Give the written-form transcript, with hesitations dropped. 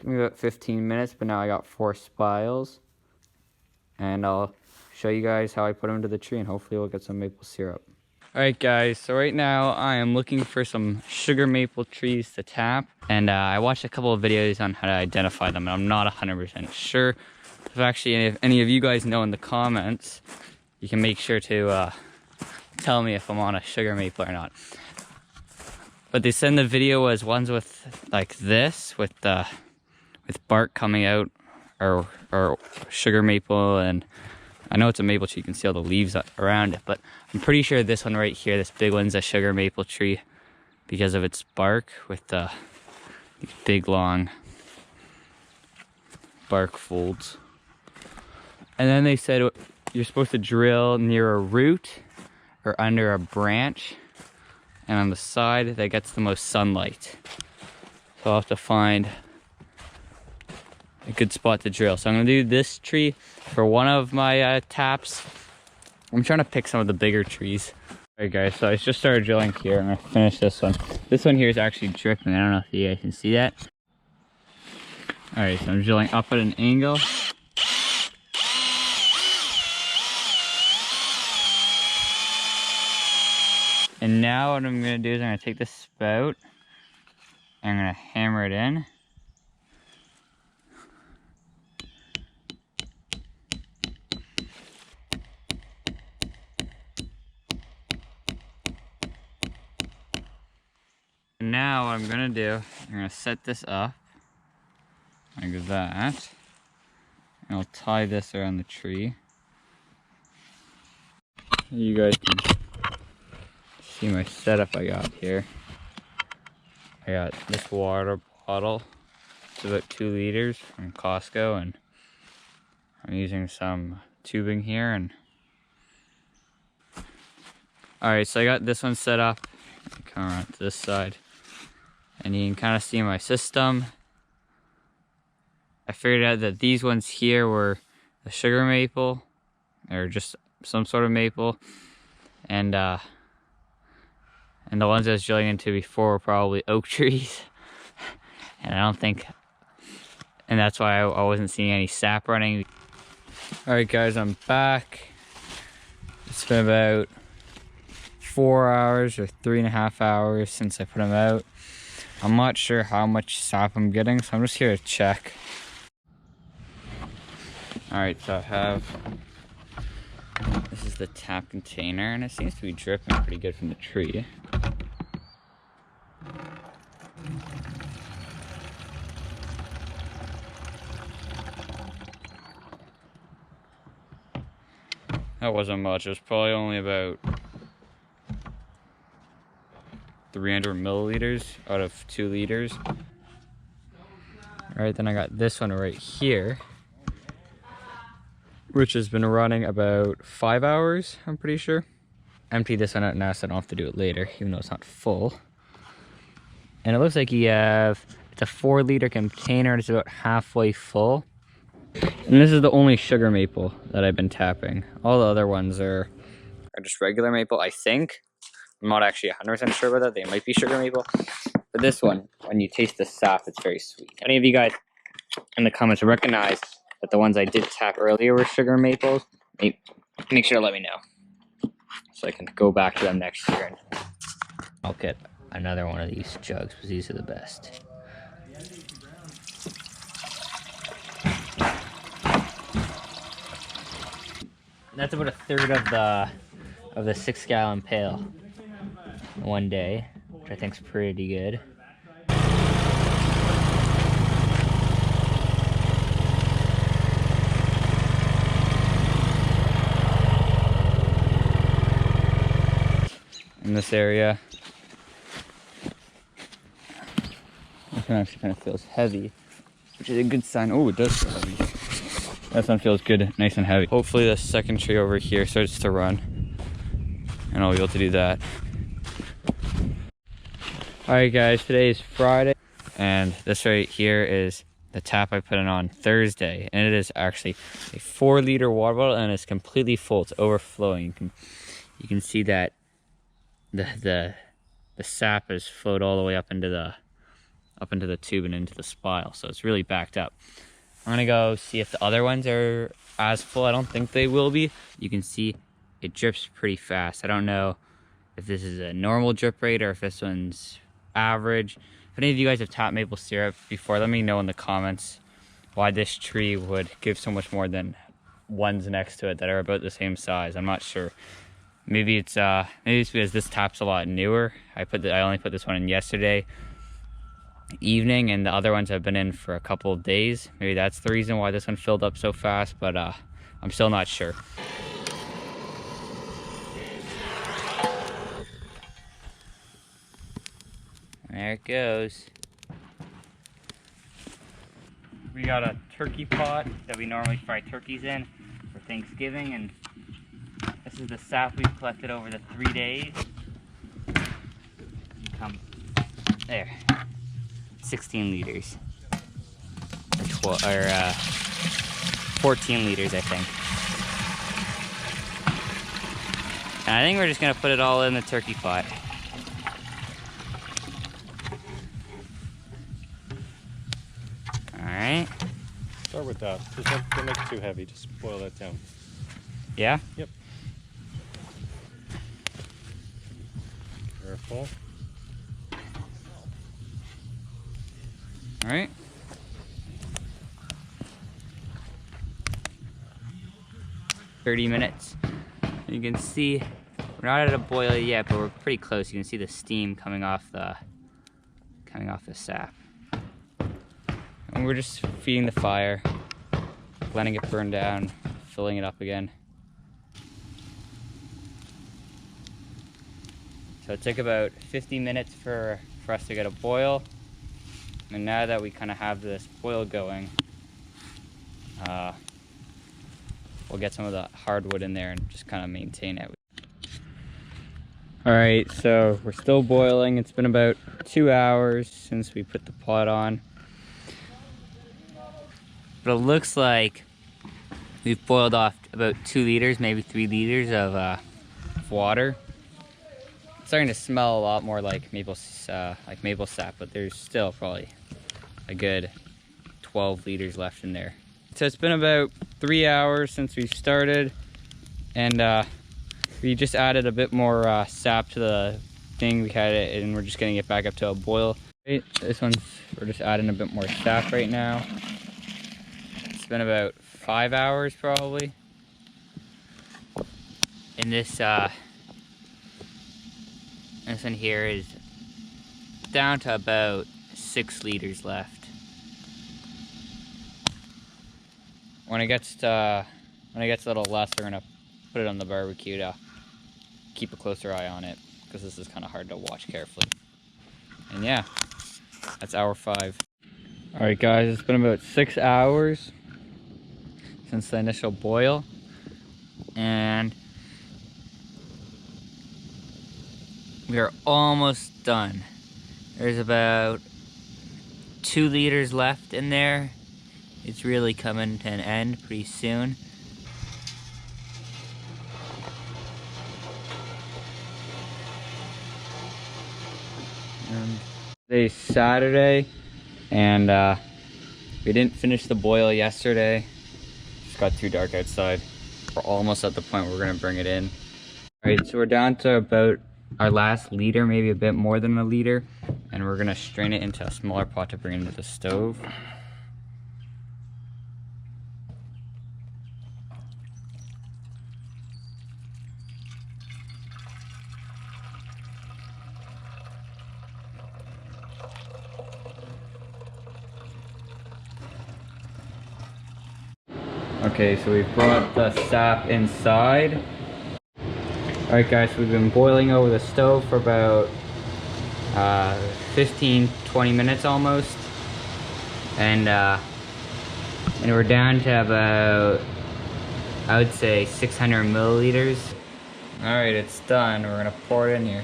Took me about 15 minutes, but now I got 4 spiles. And I'll show you guys how I put them into the tree, and hopefully we'll get some maple syrup. Alright guys, so right now I am looking for some sugar maple trees to tap. And I watched a couple of videos on how to identify them, and I'm not 100% sure. If actually any of you guys know in the comments, you can make sure to tell me if I'm on a sugar maple or not. But they said in the video was ones with like this, with bark coming out, or sugar maple, and I know it's a maple tree, you can see all the leaves around it, but I'm pretty sure this one right here, this big one's a sugar maple tree because of its bark with these big long bark folds. And then they said you're supposed to drill near a root or under a branch, and on the side that gets the most sunlight. So I'll have to find a good spot to drill. So I'm gonna do this tree for one of my taps. I'm trying to pick some of the bigger trees. Alright guys, so I just started drilling here. I'm gonna finish this one. This one here is actually dripping. I don't know if you guys can see that. Alright, so I'm drilling up at an angle. And now what I'm gonna do is I'm gonna take this spout and I'm gonna hammer it in. And now what I'm gonna do, I'm gonna set this up like that. And I'll tie this around the tree. You guys can see my setup I got here. I got this water bottle. It's about 2 liters from Costco, and I'm using some tubing here. And alright, so I got this one set up. Come around to this side, and you can kind of see my system. I figured out that these ones here were the sugar maple, or just some sort of maple, and the ones I was drilling into before were probably oak trees. And I don't think, and that's why I wasn't seeing any sap running. Alright guys, I'm back. It's been about 4 hours or 3.5 hours since I put them out. I'm not sure how much sap I'm getting, so I'm just here to check. Alright, so I have, this is the tap container, and it seems to be dripping pretty good from the tree. That wasn't much. It was probably only about 300 milliliters out of 2 liters. Alright, then I got this one right here, which has been running about 5 hours, I'm pretty sure. Empty this one out now so I don't have to do it later, even though it's not full. And it looks like it's a 4-liter container, and it's about halfway full. And this is the only sugar maple that I've been tapping. All the other ones are just regular maple, I think. I'm not actually 100% sure about that. They might be sugar maple. But this one, when you taste the sap, it's very sweet. Any of you guys in the comments recognize that the ones I did tap earlier were sugar maples, make sure to let me know, so I can go back to them next year. And I'll get another one of these jugs, because these are the best. That's about 1/3 of the 6-gallon pail one day, which I think is pretty good. In this area, this one actually kind of feels heavy, which is a good sign. Oh, it does feel heavy. This one feels good, nice and heavy. Hopefully the second tree over here starts to run, and I'll be able to do that. Alright guys, today is Friday, and this right here is the tap I put in on Thursday, and it is actually a 4-liter water bottle, and it's completely full. It's overflowing. You can see that the sap has flowed all the way up into up into the tube and into the spile, so it's really backed up. I'm gonna go see if the other ones are as full. I don't think they will be. You can see it drips pretty fast. I don't know if this is a normal drip rate or if this one's average. If any of you guys have tapped maple syrup before, let me know in the comments why this tree would give so much more than ones next to it that are about the same size. I'm not sure. Maybe it's because this tap's a lot newer. I only put this one in yesterday evening, and the other ones have been in for a couple of days. Maybe that's the reason why this one filled up so fast, but I'm still not sure. There it goes. We got a turkey pot that we normally fry turkeys in for Thanksgiving, and this is the sap we've collected over the 3 days. Come there. 16 liters. Or 14 liters, I think. And I think we're just gonna put it all in the turkey pot. Alright. Start with that. Just don't make it too heavy. Just boil that down. Yeah? Yep. Careful. Alright. "30 minutes. You can see we're not at a boil yet, but we're pretty close. You can see the steam coming off the sap. And we're just feeding the fire, letting it burn down, filling it up again. So it took about 50 minutes for us to get a boil. And now that we kind of have this boil going, we'll get some of the hardwood in there and just kind of maintain it. Alright, so we're still boiling. It's been about 2 hours since we put the pot on. But it looks like we've boiled off about 2 liters, maybe 3 liters of water. It's starting to smell a lot more like maple sap, but there's still probably a good 12 liters left in there. So it's been about 3 hours since we started, and we just added a bit more sap to the thing. We had it, and we're just getting it back up to a boil. Right, we're just adding a bit more sap right now. It's been about 5 hours probably. And this one here is down to about 6 liters left. When it gets a little less, we're gonna put it on the barbecue to keep a closer eye on it, because this is kind of hard to watch carefully. And yeah, that's hour 5. All right, guys, it's been about 6 hours since the initial boil, and we are almost done. There's about 2 liters left in there. It's really coming to an end pretty soon. Today's Saturday, and we didn't finish the boil yesterday. Just got too dark outside. We're almost at the point where we're gonna bring it in. All right, so we're down to about our last liter, maybe a bit more than a liter, and we're gonna strain it into a smaller pot to bring into the stove. Okay, so we've brought the sap inside. Alright guys, so we've been boiling over the stove for about 15-20 minutes almost. And we're down to about, I would say, 600 milliliters. Alright, it's done. We're gonna pour it in here.